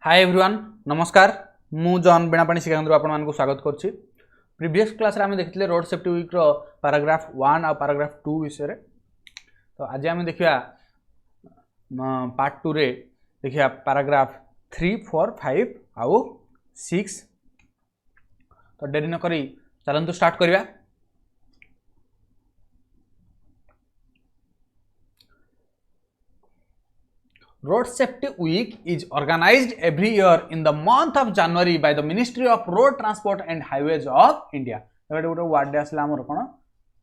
Hi everyone नमस्कार मु John बीणापाणी शिक्षाकेन्द्र आपको स्वागत करुच्ची। प्रीवियस क्लास रे आम देखते रोड सेफ्टी वीक रो पैराग्राफ 1 और पैराग्राफ 2 विषय। तो आज आम देखा पार्ट 2 रे देखिए पैराग्राफ 3, 4, 5 आउ 6। तो डेरी न करी चलतु स्टार्ट करिया। Road Safety Week is organized every year in the month of January by the Ministry of Road Transport and Highways of India. गोटे वर्ड आसला आमर कौन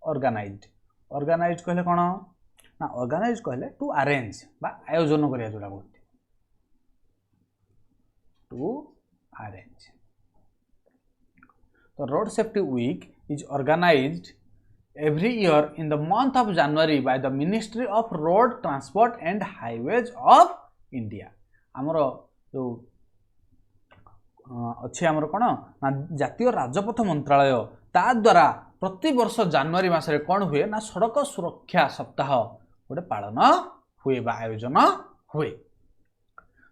ऑर्गेनाइज्ड। ऑर्गेनाइज्ड कहले कौन ना ऑर्गेनाइज्ड कहले टू अरेंज बा आयोजन करिया जोड़ा बोलते टू अरेंज। तो road safety week is organised every year in the month of January by the Ministry of Road Transport and Highways of India. आमर जो अच्छे आमर कौन ना जातीय राजपथ मंत्रालय ता द्वारा प्रति वर्ष जनवरी मास रे कौन हुए ना सड़क सुरक्षा सप्ताह गोटे पालन हुए बा आयोजन हुए।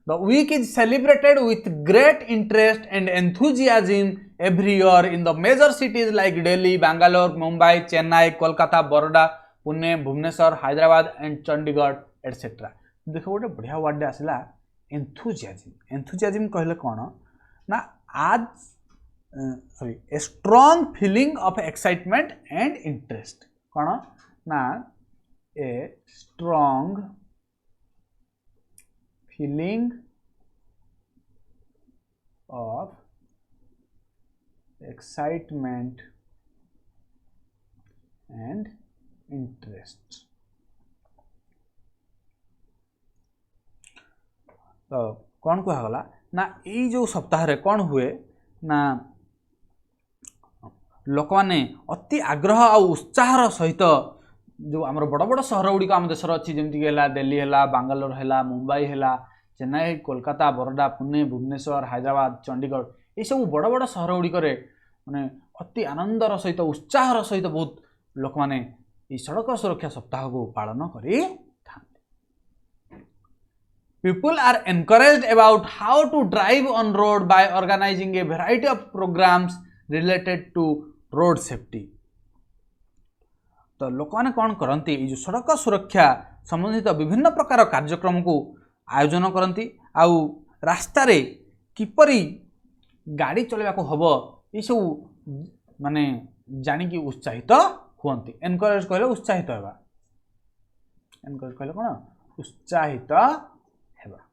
The week is celebrated with great interest and enthusiasm every year in the major cities like Delhi, Bangalore, Mumbai, Chennai, Kolkata, Baroda, Pune, Bhubaneswar, Hyderabad and Chandigarh etc. देखो गोटे बढ़िया वर्ड आसला enthusiasm। enthusiasm कहले कौन ना आज sorry a strong feeling of excitement and interest। कौन ना a strong feeling of excitement and interest। तो कौन कहगला ना ये जो सप्ताह रे कौन हुए ना लोक मैंने अति आग्रह और उत्साहर सहित जो आम बड़ बड़ सहर गुड़िक आम देशर अच्छी जमीक है दिल्ली है, बांगालोर है, मुंबई है, चेन्नई, कोलकाता, बरोडा, पुणे, भुवनेश्वर, हैदराबाद, चंडीगढ़ ये सब बड़ बड़ सहर गुड़िक माने अति आनंदर सहित उत्साहर सहित बहुत लोक मैंने सड़क सुरक्षा सप्ताह को पालन करी। People are encouraged about how to drive on road by organizing a variety of programs related to road safety। तो लोक मैंने कौन करती जो सड़क सुरक्षा संबंधित विभिन्न प्रकार कार्यक्रम को आयोजन करती आउ रास्ता रे किपरि गाड़ी चलवा को हबो ये सब माने जानिकी उत्साहित हुअंती। एनकरेज कहले उत्साहित हेबा। एनकरेज कहले कोन उत्साहित हेबा।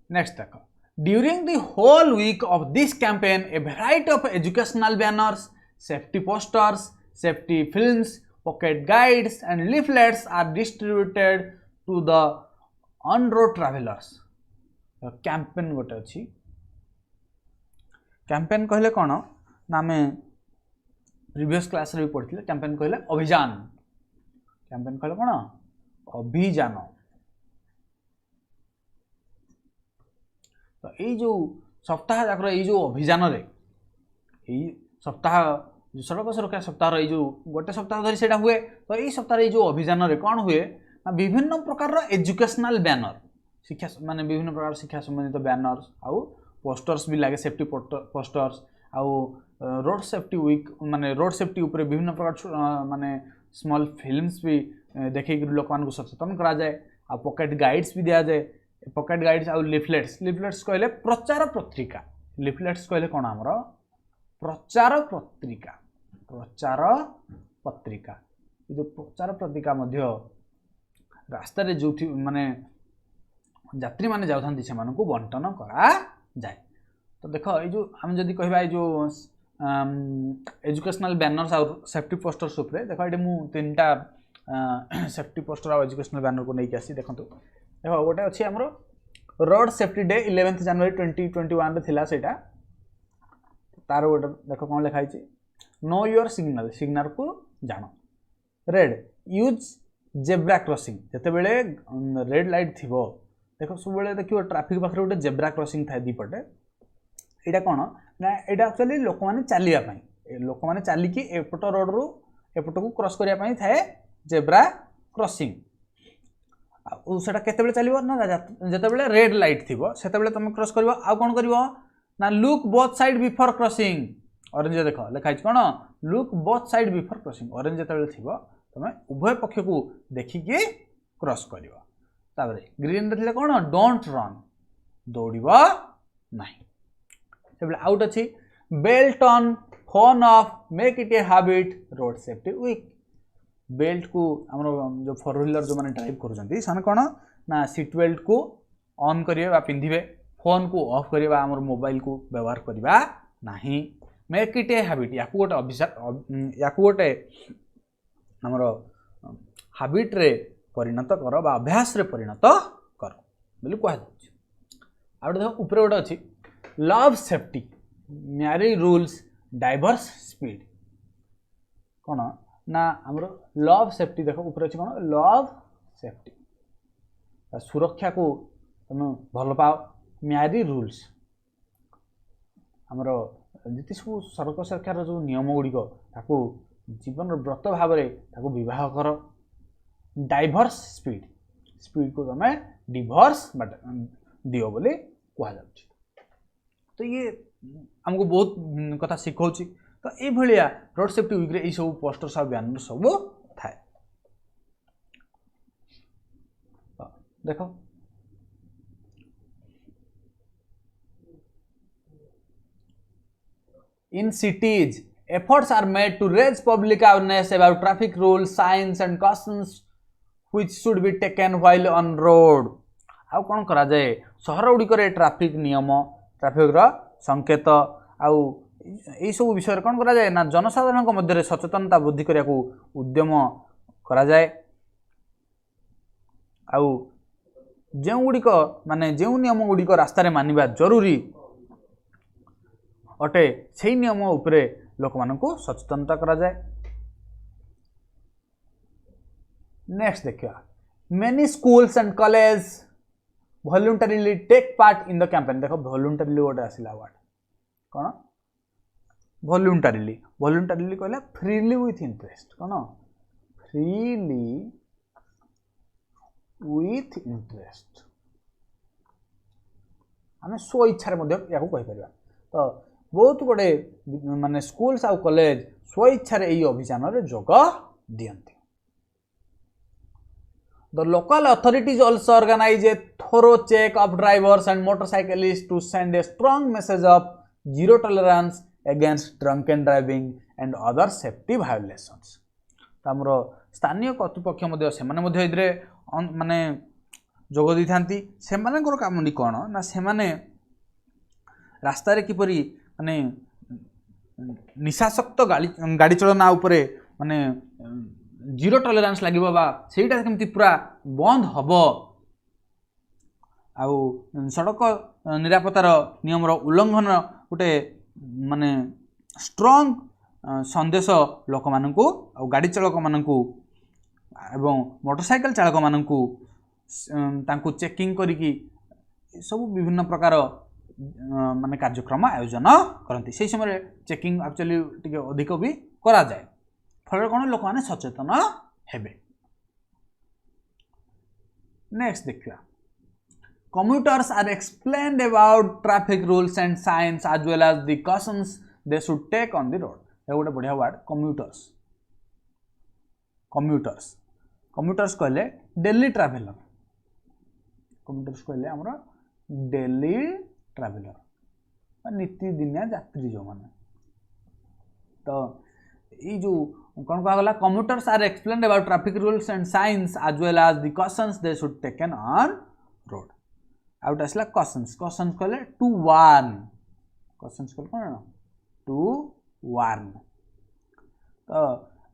नेक्स्ट देखो During the whole week of this campaign, a variety of educational banners, safety posters, safety films, pocket guides and leaflets are distributed to the on-road travelers। Campaign गोटे अच्छी कैंपेन कहले कौन ना आम प्रीवियस क्लास रे भी पढ़ी कैंपेन कहले अभियान। कैंपेन कहले कौन अभियान। तो ये जो सप्ताह जाकर ये जो अभियान रे ये सप्ताह जो सड़क सुरक्षा सप्ताह ये जो गोटे सप्ताह धरी से हुए। तो ये सप्ताह ये जो अभियान रे कौन हुए ना विभिन्न प्रकार एजुकेशनल बैनर शिक्षा माने विभिन्न प्रकार शिक्षा संबंधित बैनर्स आउ पोस्टर्स भी लगे सेफ्टी पोस्टर्स आउ रोड सेफ्टी वीक माने रोड सेफ्टी ऊपर विभिन्न प्रकार माने स्मॉल फिल्म्स भी देखे लोक मान को सचेतन करा जाए। आ पॉकेट गाइड्स भी दिया जाए। पॉकेट गाइड्स आउ लिफलेट्स। लिफलेट्स कहले प्रचार पत्रिका। लिफलेट्स कहले कौन आमर प्रचार पत्रिका। प्रचार पत्रिका जो प्रचार पत्रिका मध्य रास्ता रे जो माने यात्री माने जाउथांती से मानन को बंटन करा जाए। तो देखो ये जो हम जदी कहबा ये जो एजुकेशनल बैनर्स और सेफ्टी पोस्टर्स ऊपर देखो ये मु तीनटा सेफ्टी पोस्टर और एजुकेशनल बैनर को नहीं आसी। देखो देखो गोटे अच्छी आमर रोड सेफ्टी डे 11 जनवरी 2021 रे थिला सेटा तार गोटे देखो कौन लिखाई नो योर सिग्नल। सिग्नल को जान। Red use zebra crossing. जिते बेले रेड लाइट थिबो देखो सब बेले देखियो ट्रैफिक पाखरे गोटे जेब्रा क्रॉसिंग थाए दीपटे। एटा कौन ना एटा एक्चुअली लोक माने चलिया पई लोक माने चलिकी एपट रोड रु एपट को क्रॉस करिया पई थाए जेब्रा क्रॉसिंग। सेटा केतेबेले चलिबो ना जेतेबेले रेड लाइट थिबो सेतेबेले तुम क्रॉस करबो आ कोन करबो ना look both side before crossing orange देखो लिखाइ कोन look both side before crossing orange जेतेबेले थिबो तुम उभय पक्ष को देखिके क्रॉस करबो ताबरे ग्रीन रे थिले कोन डोंट रन दौड़िबो नाही सेबेले आउट अछि belt on phone off make it a habit road safety week belt को हमरो जो फोर व्हीलर जो माने ड्राइव करूछंती सन कोन ना सीट बेल्ट को ऑन करिवे बा पिंधिबे फोन को ऑफ करिवे हमर मोबाइल को व्यवहार करिवा नाही मेक इट ए हैबिट याकू गोटे अभ्यास याकू गोटे हमरो हैबिट रे परिणत कर बा अभ्यास रे परिणत कर बोली कहै छै आ देखो ऊपर गोटे अछि love safety marry rules divers speed कोन ना हमरो लव सेफ्टी देखो ऊपर अछि कोन लव सेफ्टी सुरक्षा को तुम भल पाओ मैरी रूल्स हमरो जति सब सड़क सुरक्षार जो नियम गुड़िक ताकू जीवन व्रत भाव ताकू विवाह कर डाइवर्स स्पीड स्पीड को तुम डिवर्स दियो बोली कह जाउछि तो ये हमको बहुत कथा शिखौछि तो ये भलिया रोड सेफ्टी वीक रे ई सब पोस्टर सब बैनर सब थाए देखो in cities efforts are made to raise public awareness about traffic rules signs and cautions which should be taken while on road आउ कोन करा जाए शहर गुडी करे ट्रैफिक नियम ट्रैफिक रो संकेत आउ ए सब विषय कोन करा जाए ना जनसाधारण को मध्य सचेतनता वृद्धि करिया को उद्यम करा जाए आउ जे गुडी को माने जे नियम गुडी को रास्ता रे मानिबा जरूरी अटे से नियम उपरे लोक मान को सचेतनता करा जाए नेक्स्ट देखिया many schools and college voluntarily take part in the campaign देखो वॉलंटरीली गोटे आसिला वर्ड कौन वॉलंटरीली वॉलंटरीली कहला फ्रीली विथ इंटरेस्ट कौन फ्रीली विथ इंटरेस्ट आम स्व इच्छा या कहीपर तो बहुत गुड़े माने स्कूल्स आउ कॉलेज स्व इच्छा अभियान रे जोग दियंती The local authorities also organize a thorough check of drivers and motorcyclists to send a strong message of zero tolerance against drunken driving and other safety violations. तमरो स्थानीय कर्तृपक्ष मध्य सेमाने मध्य इदरे माने जोग दी थांती सेमानकर कामनी कोन ना सेमाने रास्ता रे किपरि माने निशासक्त गाड़ी चलना उपरे माने जीरो टॉलरेंस लागिबो बा सेटा केमती पूरा बंद हबो आउ सड़क निरापत्तार नियम रो उल्लंघन गोटे माने स्ट्रांग संदेश लोक मानकू आउ गाड़ी चालक मानकू एवं मोटरसाइकल चालक मानकू तांकू चेकिंग करिकी सब विभिन्न प्रकार माने कार्यक्रम आयोजन करती से समय चेकिंग एक्चुअली टिके अधिक भी करा जाए फल कौन लोक मैंने सचेतन हेबे नेक्स्ट देखिया commuters are explained about traffic rules and signs as well as the cautions they should take on the road ये गोटे बढ़िया वर्ड commuters कहले डेली ट्रैवलर कहले हमर डेली ट्रैवलर नित्यदिनिया यात्री जो माने तो ये जो कौन कहा गला commuters are explained about traffic rules and signs as well as the cautions they should taken on road out आसला cautions कहले to warn cautions कहले कोन to warn तो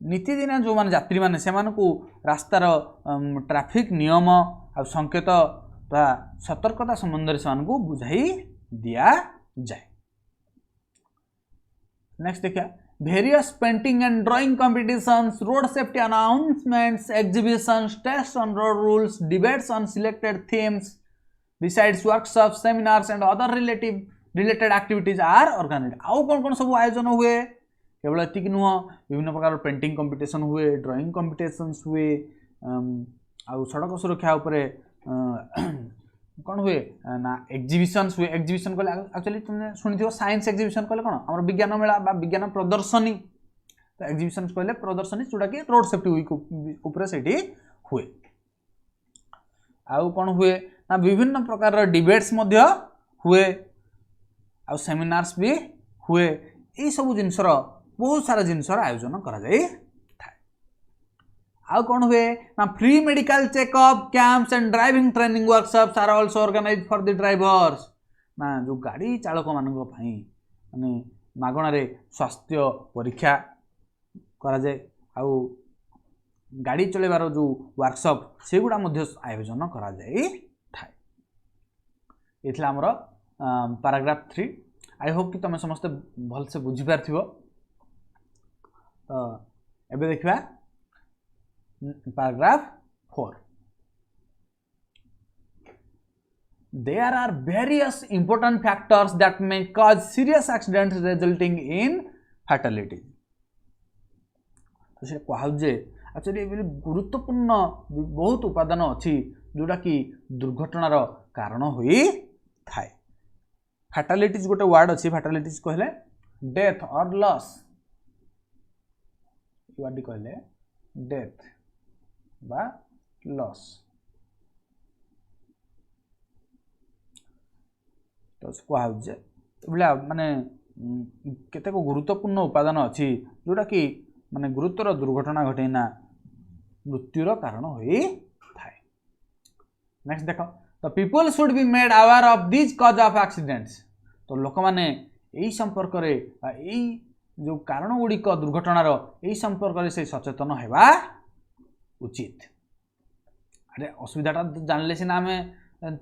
नित्यदिन जो माने यात्री माने से मानकू रास्तार ट्रैफिक नियम आ संकेत बा सतर्कता संबंध से मानकू बुझाई दिया जाए नेक्स्ट देखिया various painting and drawing competitions, road safety announcements, exhibitions, tests on road rules, debates on selected themes, besides workshops, seminars and other related activities are organized. आउ कौन सब आयोजन हुए केवल एतिक नुह विभिन्न प्रकार पेंटिंग कंपटीशन हुए ड्राइंग कंपटीशंस हुए आउ सड़क सुरक्षा उपरे कौन हुए ना एग्जिबिशन्स हुए एग्जिबिशन कहले एक्चुअली तुमने शुणी साइंस एग्जिबिशन कहले कौन आम विज्ञान मेला विज्ञान प्रदर्शनी तो एग्जिबिशन कहले प्रदर्शनी जोटा कि रोड सेफ्टी वीक उपरे सेठी हुए आउ कौन हुए ना विभिन्न प्रकार डिबेट्स मध्य हुए आउ सेमिनार्स भी हुए यही सब जिनसर बहुत सारा जिनसर आयोजन करा जाए आउ कौन हुए ना free medical checkup camps and driving training workshops are also organized for the drivers ना जो गाड़ी चालक मानक पई माने मागणा रे स्वास्थ्य परीक्षा करा जाए आउ गाड़ी चलेबार जो वर्कशॉप सेगुड़ा मध्य आयोजन करा जाए थाए एथला हमर पैराग्राफ 3 आई होप कि तुम समस्त भल से बुझी पारथिबो तो एबे देखबा paragraph 4 there are various important factors that may cause serious accidents resulting in fatality तो से कहउ जे एक्चुअली गुरुत्वपूर्ण बहुत उपादान अच्छी जोटा कि दुर्घटनार कारण होई थाए फैटालिटीज गोटे वर्ड अच्छी फैटालिटीज कहले डेथ और लॉस वर्ड कहले डेथ बा लॉस तो कहउ जे बला माने केते को गुरुत्वपूर्ण उपादान अच्छी जोटा कि माने गुरुतर दुर्घटना घटेना मृत्युर कारण होई थाए नेक्स्ट देखो तो people should be made aware of this cause of accidents तो लोक माने एही संपर्क रे एही जो कारण गुड़िक दुर्घटनार एही संपर्क रे से सचेतन हेबा उचित अरे असुविधाटा जानले सिना आमे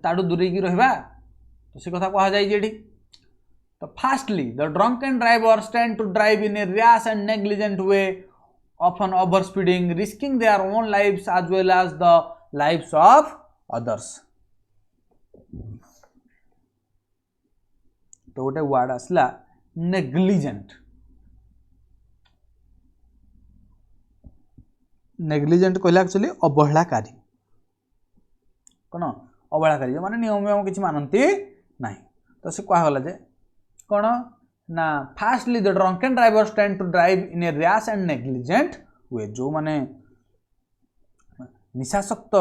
ताडू दूरे की रहबा तो से कथा कहा जाय जेडी तो firstly the drunken drivers tend to drive in a rash and negligent way often overspeeding risking their own lives as well as the lives of others तो गोटे वर्ड आसला नेग्लिजेंट नेग्लिजेंट कहला एक्चुअली अवहेलाकारी कौन अवहेलाकारी जो माने नियम किसी मानती नहीं तो से कहा गला जे कौन ना fastly the drunken drivers tend to drive in a rash and negligent way जो माने निशासक्त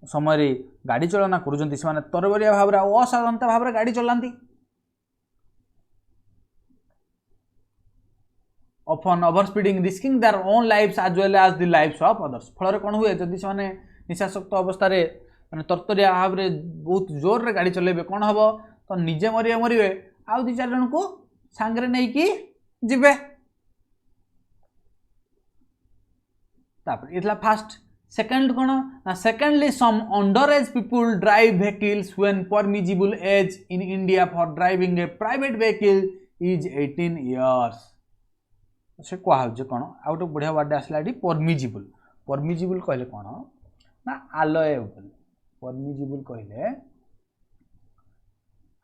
समय गाड़ी चलना करुँच से तरबरिया भाव में असावधानता भाव में गाड़ी चलाती often overspeeding risking their own lives as well as the lives of others फल कौन हुए जदि से निशासक्त अवस्था माने तरतरिया भाव में बहुत जोर रे गाड़ी चलेबे कौन हम तो निजे मरिवे आउ दि चार जन को सांगरे नहीं कि जिबे तापर इतला फास्ट सेकंड कोन ना secondly some under age people drive vehicles when permissible age in India for driving a private vehicle is 18 years से कहा जे कोन आउट बढ़िया वर्ड आसला डी परमिजिबल कहले कोन ना अलाउएबल परमिजिबल कहले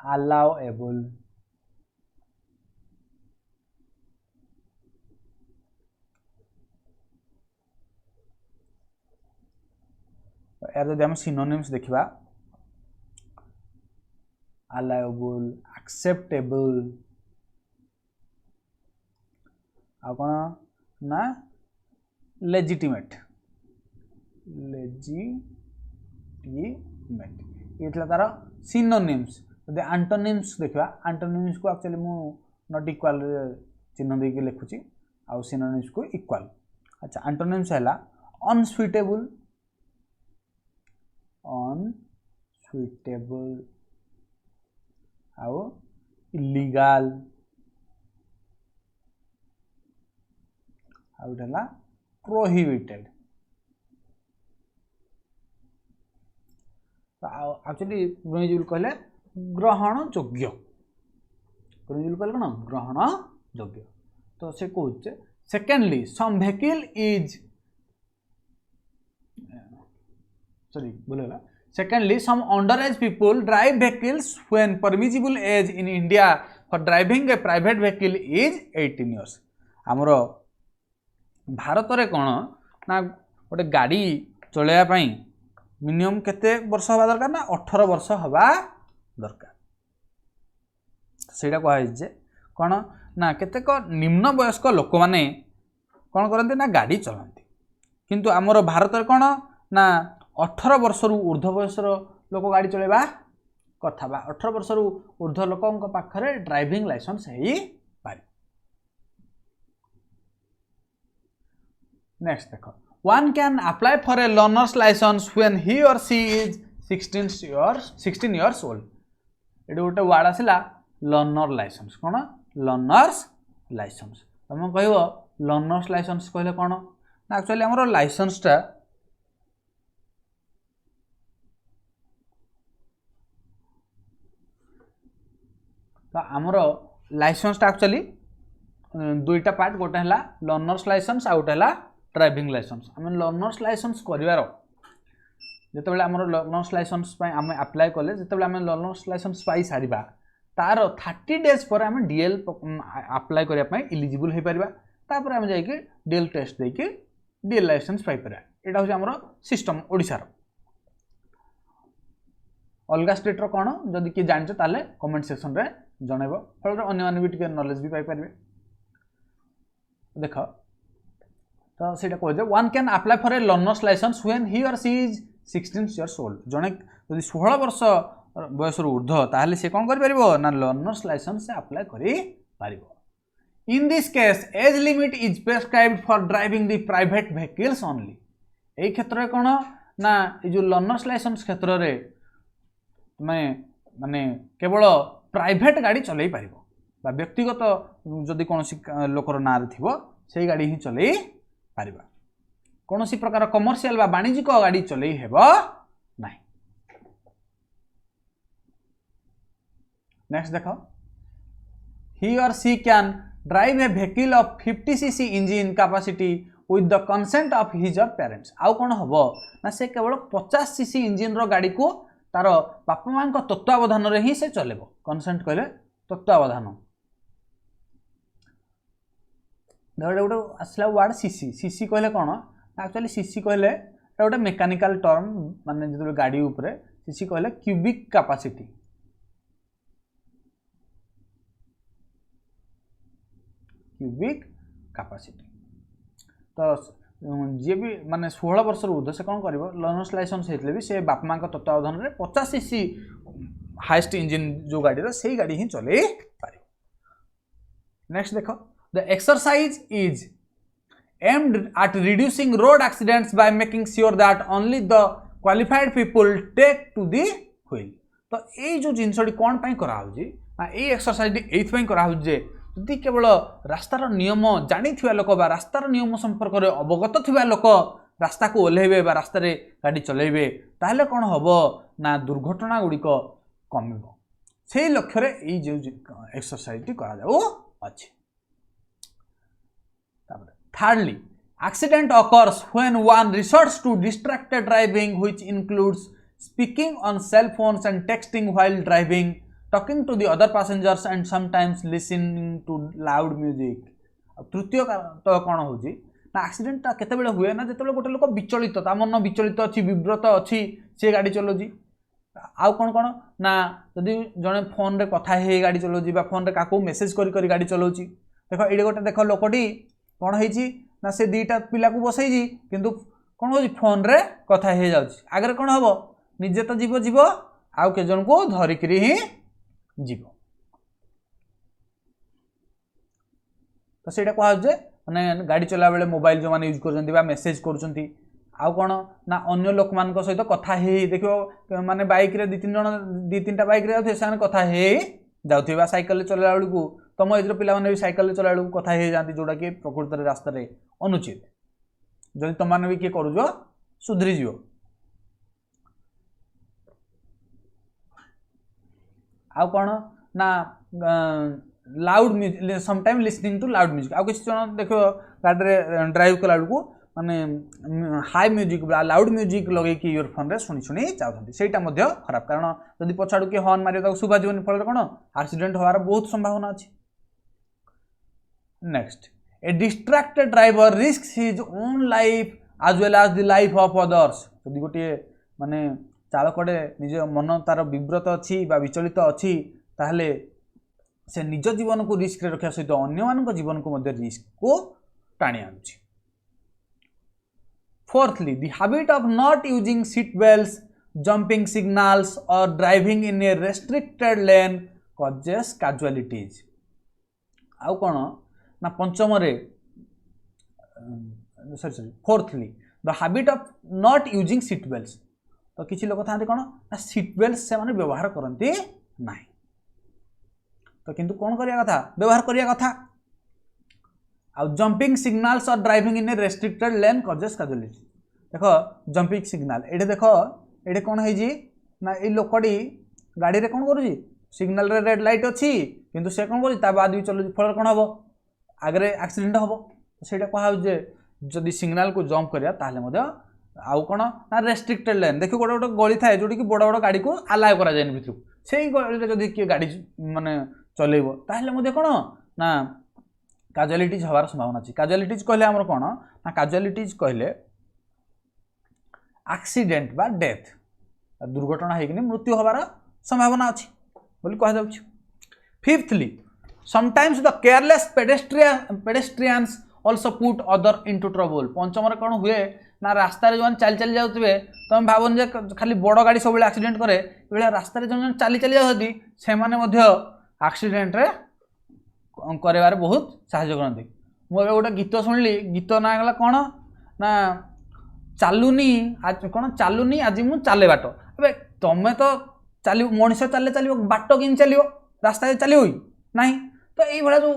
अलाउएबल यार जब आम सिनोनिम्स देखा अलाउएबल एक्सेप्टेबल आ कौन ना लेजिटिमेट ये तार सिनोनिम्स जब एंटोनिम्स देखा एंटोनिम्स को एक्चुअली मु नॉट इक्वल चिन्ह देके लिखुची आ सिनोनिम्स को इक्वल अच्छा एंटोनिम्स है अनसुइटेबल अनसुइटेबल आउ इलीगल आउटला प्रोहिबिटेड एक्चुअली प्रोहिबिटेड कहले ग्रहण योग्य प्रोहिबिटेड कहले कोन ग्रहण योग्य तो से कहूचे secondly some vehicle is sorry बोलेला secondly some underage people drive vehicles when permissible age in India for driving a private vehicle is 18 years हमर भारत रे कोन ना गोटे गाड़ी चलेया पई मिनिमम केते वर्ष हवा दरकार ना 18 वर्ष हवा दरकार सेटा कह जे कौन ना केतेक निम्न वयस्क लोक माने कौन करते ना गाड़ी चलाते किंतु आमर भारत में कौन ना 18 वर्ष रु ऊर्ध्व बयस लोक गाड़ी चलेबा कथा बा 18 वर्ष रु ऊर्ध्व लोक पाखरे ड्राइविंग लाइसेंस है पारि। नेक्स्ट देखो one can apply for a learner's license when he or she is 16 years old ये गोटे वार्ड आसला लर्नर लाइसेंस कौन लर्नर्स लाइसेंस तुम कह लर्नर्स लाइसेंस कहले कौन ना एक्चुअली आमर लाइसेंसटा तो आमर लाइसेंसटा एक्चुअली दुईटा पार्ट गोटे है लर्नर्स लाइसेंस आ गोटे ड्राइविंग लाइसेंस आम लर्नर्स लाइसेंस करार जिते आम लर्नर्स लाइसेंस आम आप्लाय कले जिते आम लर्नर्स लाइसेंस पाई सारिबा तार 30 डेज पर आम डीएल आप्लाय करने इलिजिबल हो पार तापर आम जाइए डीएल टेस्ट देके डीएल लाइसेंस पाई पार यहाँ हूँ आम सिस्टम ओडिशार अलग स्टेट्र कौन जदि किए जान कमेंट सेक्शन में जनइब फल अन्य भी टे नॉलेज भी पाइपर देख तो सीटा कहे one can apply for a learner's licence when he or she is 16 years old जड़े जब 16 वर्ष बयस ऊर्ध्व ताहले से कौन कर ना लर्नर्स लाइसेंस से अप्लाई कर in this case age limit is prescribed for driving the private vehicles only यही क्षेत्र में कौन ना ये जो लर्नर्स लाइसेंस क्षेत्र में मैं माने केवल प्राइवेट गाड़ी चलई पार व्यक्तिगत जदि कौन लोकर ना थी से गाड़ी ही चलई पार कौन प्रकार कमर्शियल बा वाणिज्यिक गाड़ी चलई हेब नहीं। नेक्स्ट देख he or she can drive a vehicle of 50cc engine capacity with the consent of his or parents आउ कौन हम ना से केवल 50cc इंजिन रो गाड़ी को तार बापा माँ तत्वावधान रे ही से चलेबो कंसेंट कहले तत्वावधान गोटे आसला वार्ड सीसी सीसी कहले कौन एक्चुअली सीसी कहले गोटे मेकानिकल टर्म माने जो गाड़ी उपरे सीसी कहले क्यूबिक कैपेसिटी तो जी भी माने 16 वर्ष ऊर्ध्व से कौन कर लर्नर्स लाइसेंस होते भी से बापा माँ तत्वावधान में 50cc हाइस्ट इंजिन जो गाड़ी से गाड़ी ही चले पार। नेक्स्ट देखो the exercise is aimed at reducing road accidents by making sure that only the qualified people take to the wheel तो ये जो जिनसटी कौन पाई करा ये एक्सरसाइज ये करा जदि केवल रास्तार नियम जानी लोक रास्तार नियम संपर्क में अवगत थिबा लोक रास्ता को ओह्लैबे रास्ता गाड़ी चलेबे ताहले कौन हम ना दुर्घटना गुड़िक कम से लक्ष्य ये जो एक्सरसाइज करा Thirdly, accident occurs when one resorts to distracted driving, which includes speaking on cell phones and texting while driving, talking to the other passengers, and sometimes listening to loud music. तृतीय तो कौन हो ना accident केते बेले हुए ना जिते गोटे लोक विचलित मन विचलित अच्छी विव्रत अच्छी सी गाड़ी चलाऊँगी आउ कौन कौन ना जदि जड़े फोन रे कथा हे गाड़ी चलाऊँगी फोन रे काकू मेसेज करी गाड़ी चलाऊँगी देख ये गोटे देख लोकटी कौन है ना से दीटा पिला को बसई किंतु कौन हो फोन रे कथा हे जाउछि आगे कौन हम निजे तो जीव जीव आउ के जन को धरिक ही जीव तो सेटा कह माने गाड़ी चला बेले मोबाइल जो माने यूज कर मेसेज कर आउ कौन ना अन्य लोक मान सहित कथा हे देखो माने बाइक रे दी तीन बाइक रे जाते कथा हे जाऊँ साइकेल चलला बेलू तुम एज पिला भी साइकेल चला बेलू कथा हो जाती जोटा कि प्रकृत रास्ता अनुचित जदि तुम मैंने भी किए कर सुधरीज आउ कौन ना loud music sometime listening to loud music आउ किसी जन देख गाड़ी ड्राइव कला बेलू माने हाई म्यूजिक लाउड म्यूजिक लगे कि इयरफोन रे शुणी शुणी चाहते सेटा खराब कारण जदि पछाड़ू किए हर्न मारे शुभा जीवन फल कौन एक्सीडेंट होवार बहुत संभावना अच्छी। Next a distracted driver risks his own life as well as the life of others जदि गोटे माने चालकटे निज मन तार विव्रत अच्छी विचलित अच्छी ताहले से निज जीवन को रिस्क रखा सहित अन्य जीवन को रिस्क को टाणी आनुची। Fourthly the habit of not using seat belts, jumping signals or driving in a restricted lane causes casualties. आउ कौन ना पंचम sorry fourthly the habit of not using seat belts. तो किसी लोग था कौन ना सीट बेल्ट से माने व्यवहार करते ना, तो किंतु कौन करिया कथा व्यवहार करिया कथा। आ jumping signals or driving in a restricted lane causes casualty. देखो जंपिंग सिग्नल ये देख ये कौन है ना ये लोकटी गाड़ी रे कौन करुँची सिग्नल रे रेड लाइट अच्छी किंतु से कौन कर बाद भी चलुची फल कौन हम आगे एक्सीडेंट हम से कहे जदि सिग्नल को जंप करिया ताहले मध्य आउ कौन ना रेस्ट्रिक्टेड लेन देखिए गोटे गोटे गली थाए जोटी कि बड़ बड़ गाड़ी को अलाउ करा जाए भितर से गली जदि किए गाड़ी माने चलेब ताहले मध्य कौन ना कैजुअलिटीज हबार संभावना अच्छी। कैजुअलिटीज कहले हमर कौन ना कैजुअलिटीज कहले एक्सीडेंट बा डेथ दुर्घटना होगी मृत्यु हबार संभावना अच्छी बोली कह जाउछि। Fifthly sometimes the careless pedestrians also put other into trouble. पंचम कौन हुए ना रास्ता जो चली चली जाते तुम भावन जे खाली बड़ गाड़ी सब एक्सीडेंट करे ये रास्ता जो चली चली जाती से एक्सीडेंट रे कर बहुत साहाय्य करती। मुझे गोटे गीत शुणिली गीत ना गला कौन ना चलुनी आज कौन चलुनी आज मु चले बाट ए तुम तो चलो मनीष चले चलो बाट कि चलो रास्ता चलो ना तो ये जो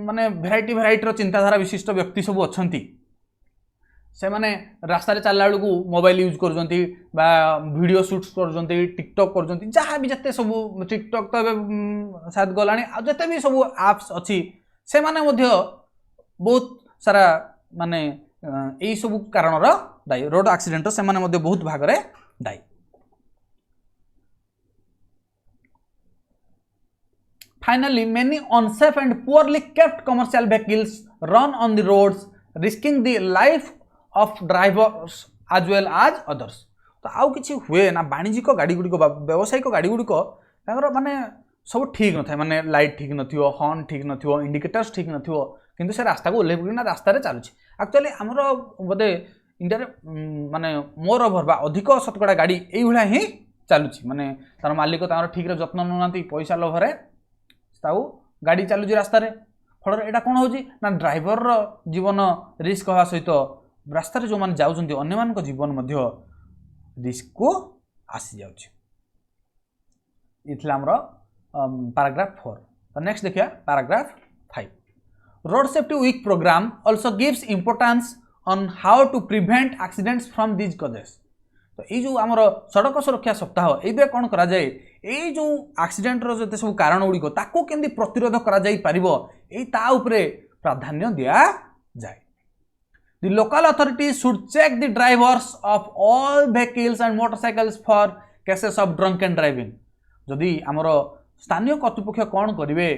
माने भेराइटी भेराइटर चिंताधारा विशिष्ट व्यक्ति सब अच्छा से माने रास्ता चलला बेलू मोबाइल यूज करियो शूट कर टिकटॉक कर जहाँ भी जिते सब टिकटॉक तो शायद गला जिते भी सब एप्स अच्छी से माने बहुत सारा माने यही सब कारण दायी रोड एक्सीडेंट से माने बहुत भाग में दायी। Finally, many unsafe and poorly kept commercial vehicles run on the roads, risking the life of drivers as well as others. तो आउ किछि हुए ना वाणिज्यिक गाड़ी गुड़िक व्यावसायिक गाड़ी गुड़िक माने सब ठीक न थाए माने लाइट ठीक नथियो हॉर्न ठीक नथियो इंडिकेटर्स ठीक नथियो किंतु से रास्ता को ओल्हे पकिना रास्ता रे चलुछि। एक्चुअली हमरो बोधे इंडिया रे माने मोर ओवर बा अधिक शतकड़ा गाड़ी एई भला ही चलुछि माने तार मालिक तार ठीक रे जत्न ननाती पैसा लोभरे ताऊ गाड़ी चलुची रास्ता रे फल एटा कौन हो ड्राइवर जीवन रिस्क हवा सहित रास्ता जो मैंने जाऊँच अन्य जीवन मध्य रिस्क को आसी जाउछि। पैराग्राफ 4। तो नेक्स्ट देखिए paragraph 5। Road safety week programme also gives importance on how to prevent accidents from this causes. तो ये जो आमर सड़क सुरक्षा सप्ताह ये कौन करा जाए ये जो एक्सीडेंट रो जो सब कारण गुड़िक ताको केमती प्रतिरोध करा जाई परिबो एई ता उपरे प्राधान्य दिया जाए। The local authorities should check the drivers of all vehicles and motorcycles for cases of drunken driving। जदि आमर स्थानीय कर्तृपक्ष कौन करेंगे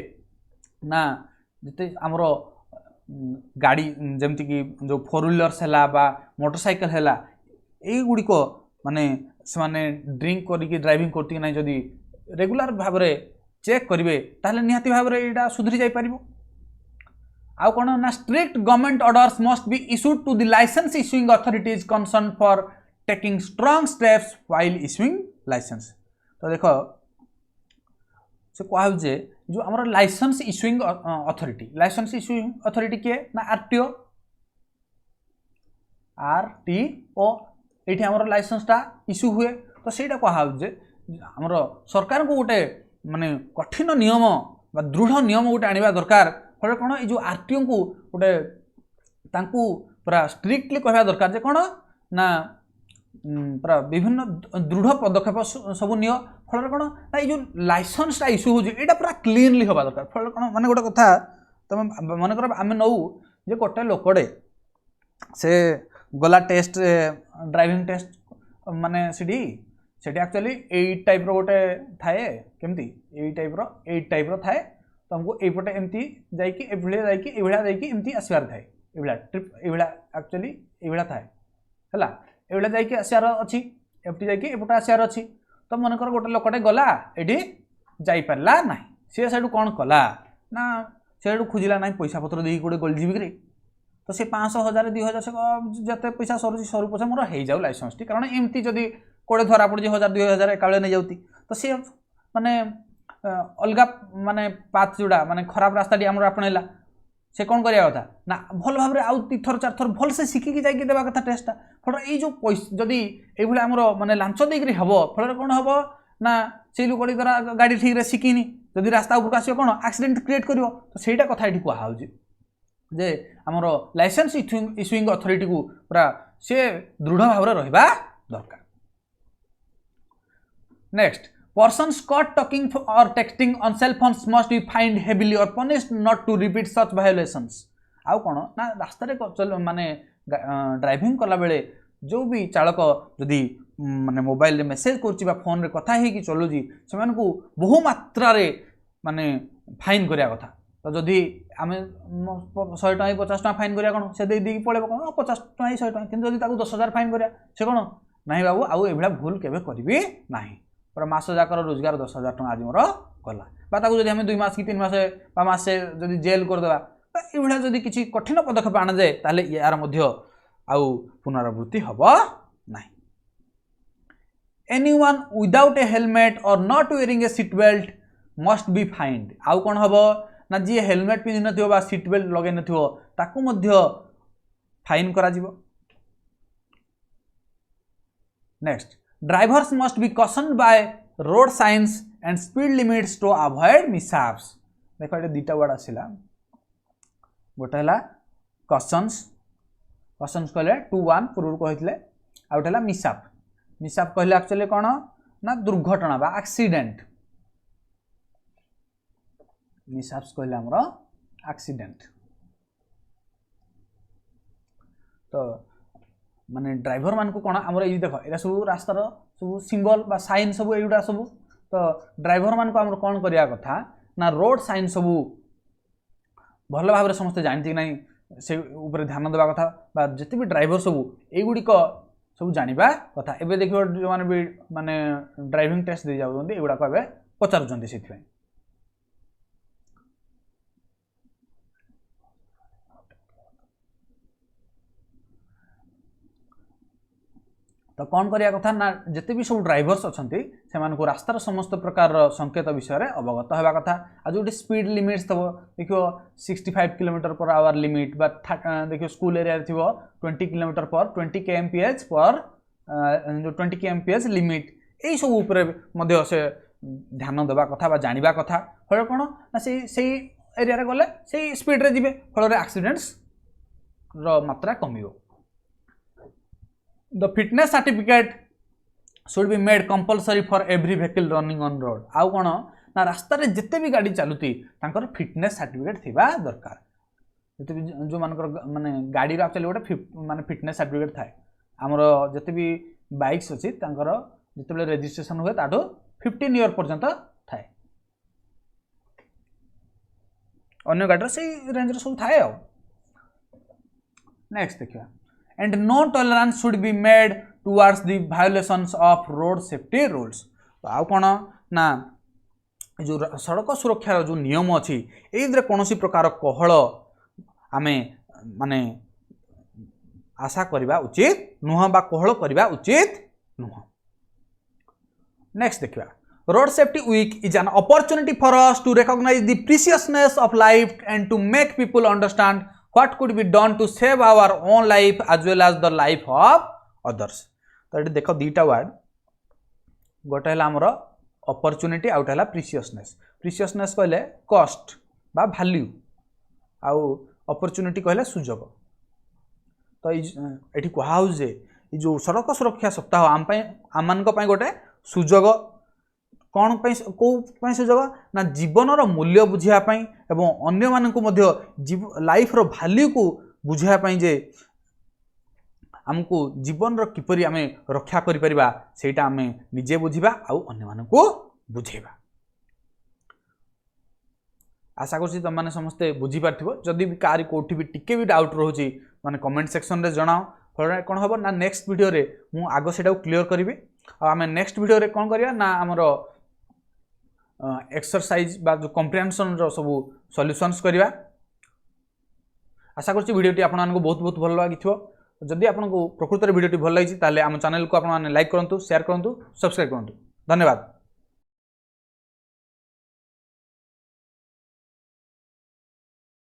ना जिते आमर गाड़ी जमती कि जो 4 व्हीलर्स है बा मोटरसाइकेल है यही गुड़िक माने से माने ड्रिंक करके ड्राइविंग करती ना जदि रेगुलर भाव में चेक करेंगे ताहले निहाती भाव में यहाँ सुधरी जाई परिबो। आउ कौन ना strict government orders must be issued to the licence issuing authorities concern for taking strong steps while issuing licence. तो देखो से कहा जो आमर लाइसेंस इश्यूइंग अथॉरिटी किए ना आरटीओ ये आमर लाइसेंसटा इश्यू हुए तो सहीटा कहा आमर सरकार को गोटे माने कठिन नियम बा दृढ़ नियम गोटे आनिबा दरकार फल कौन ये जो आरटीओ को गोटे तांकू पूरा स्ट्रिक्टली कहवा दरकार जे कौन ना पूरा विभिन्न दृढ़ पदक्षेप सब निय फल कौन ना ये जो लाइसेंसटा इश्यू हो पूरा क्लीनली हवा दरकार। फल कौन माने गोटे कथा तुम मन कर आम नौ जे गोटे लोकड़े से गला टेस्ट ड्राइविंग टेस्ट माने सीडी एक्चुअली 8 टाइप गोटे थाए केमती 8 टाइप थाए तुमको एपटे एमती जाइकी एमती आसबार थाए ट्रिप एक्चुअली ये थाए है ये जाइकी आसार अच्छी एफटी जाकि एपटे आसार अच्छी तो मनकर गोटे लोकटे गला ये जापारा ना सी से कौन कला ना से खोजला ना पैसा पत्र दे गोटे गलजी बिक्री तो सी 500,000 2,000 से जिते पैसा सरुची सरू पछे मोर हो जाऊ लाइसेंस टी कारण एमती जदि कोड़े धरा पड़ी 1,000 2,000 एकाबले नहीं जाती तो सी माने अलग माने पाथ जोड़ा माने खराब रास्ता टी आमर आपणला से कौन करिया कथा ना भल भाव आउ 3 थर 4 थर भल से शिखिकी जाइए देवा कथा टेस्टा फल ये जो पैसा जदि ये आमर माने लांच देकरी हम फल कौन हम ना से लोक द्वारा गाड़ी ठीक से शिखिनी जदि रास्ता उपरक आस कौन एक्सीडेंट क्रिएट कर तो सहीटा कथा ये कहुच्छे जे आमर लाइसेंस इश्यूइंग अथॉरिटी को पूरा से दृढ़ भाव रहा दरकार। Next persons caught talking or texting on cell phones must be fined heavily or punished not to repeat such violations। आउ कौन ना रास्ता माने ड्राइविंग कला बेले जो भी चालक जदि माने मोबाइल रे मेसेज करछि बा फोन रे कथा हे कि चलुजी सेमान को बहु मात्रा रे माने फाइन करिया कथा तो जदि आमे 100 टका 50 टका फाइन करिया कोन से दे दी पळेबो कोन 50 टका 100 टका किंतु जदि ताको 10,000 फाइन करिया से कोन नाही बाबू आउ एभला भूल केबे करबी नाही पूरा मास जाकर रोजगार 10,000 टका आज मोर गला बा ताको जदि हमें 2 मास कि 3 मास बा मासे जदि जेल कर देबा एभला जदि किछि कठिन पदक्षेप आना जाए ताले यार मध्य आउ पुनरावृत्ति हबो नाही। एनीवन विदाउट ए हेलमेट और not wearing A seat belt must be find. आउ कोन हबो ना जी हेलमेट पिंधि नथिबो बा सीट बेल्ट लगे नथिबो ताकू मध्य फाइन करा जिवो। Next drivers must be cautioned by road signs and speed limits to avoid mishaps. देखो ये दुटा वर्ड आसिला गोटे है कॉशन्स कॉशन्स कहले 2-1 पूर्व कहते आ गोटे है मिसहैप मिसहैप कहले एक्चुअली कौन ना दुर्घटना बा एक्सीडेंट मिसहैप्स कहले हमरो एक्सीडेंट तो माने ड्राइवर मान को कौन आमर ये देख ये सब रास्तार सब सिंबल बा साइन सब एगुड़ा सब तो ड्राइवर मान को आमर कौन करिया कथा ना रोड साइन सब भल भाव समस्त जानती कि नहीं से ऊपर ध्यान देवा कथा बा जिते भी ड्राइवर सब एगुड़िक सब जानिबा कथा एबे देखियो जो माने भी माने ड्राइविंग टेस्ट दे जाउछन्ती एगुड़ा को एबे पचारुछन्ती सेथि तो कौन करिया कथा ना जिते भी सब ड्राइवर्स अच्छे से रास्तार समस्त प्रकार संकेत विषय में अवगत होगा कथा आ जो स्पीड लिमिट्स थो देखियो 65 km/h लिमिट बा देखियो स्कूल एरिया थी 20 km/h 20 kmph पर जो 20 kmph लिमिट यही सब उपर से ध्यान देवा कथा बा जानिबा कथा फल कौन ना से एरिया रे गले से स्पीड रे जिवे फल एक्सीडेंट्स रो मात्रा कमियो। The fitness certificate should be made compulsory for every vehicle running on road। आउ कौन ना रास्ता रे जिते भी गाड़ी चलुती तांकर फिटनेस सर्टिफिकेट थिबा दरकार जिते भी जो मानकर माने गाड़ी रा चले गोटे माने फिटनेस सर्टिफिकेट थाए हमर जिते भी बाइक्स अछि तांकर जिते बेले रजिस्ट्रेशन हुए ताठो 15 ईयर पर्यंत थाए अन्य गाड़ी से रेंज रे सब थाए। नेक्स्ट देखिया and no tolerance should be made towards the violations of road safety rules। तो आउ कौन ना जो सड़क सुरक्षा जो नियम अच्छी ये कौन प्रकार कहल आमे माने आशा करवा उचित नुह बा कहल करवा उचित नुह। नेक्स्ट देखिया road safety week is an opportunity for us to recognize the preciousness of life and to make people understand what could be done to save our own life as well as the life of others। तो ये देख दीटा word गोटे है आमर opportunity out है प्रिशियसनेस प्रिशियसनेस कहले cost बा value आउ अपॉर्चुनिटी कहले सुजोग। तो ये कहुँ जे जो सड़क सुरक्षा सप्ताह आम मान गोटे सुजोग कौन कौ सुजोग ना जीवन मूल्य बुझापी एवं अन्य मानक लाइफ रो वैल्यू को बुझापी जे आमको जीवन रो किपरि आमे रक्षा करि परिबा सेटा आमे निजे बुझिबा आउ अन्य मानक बुझेबा। आशा करछि तुम माने समस्ते बुझी पारथिबो जदि भी कार कोठी भी टिके भी डाउट रहउची माने कमेंट सेक्शन रे जणाओ फल कोन हबो ना नेक्स्ट वीडियो रे मु आगो सेटा क्लियर करिवि आम नेक्स्ट वीडियो रे कौन करिया ना आमर एक्सरसाइज बा जो कम्प्रिहेंशन रो सब सॉल्यूशंस करिया। आशा करछि वीडियोटी आपको बहुत बहुत भल लगी। जदि आपको प्रकृत वीडियोटी भल लगी ताले आम चैनल को आप लाइक करूँ, शेयर करूँ, सब्सक्राइब करूँ। धन्यवाद।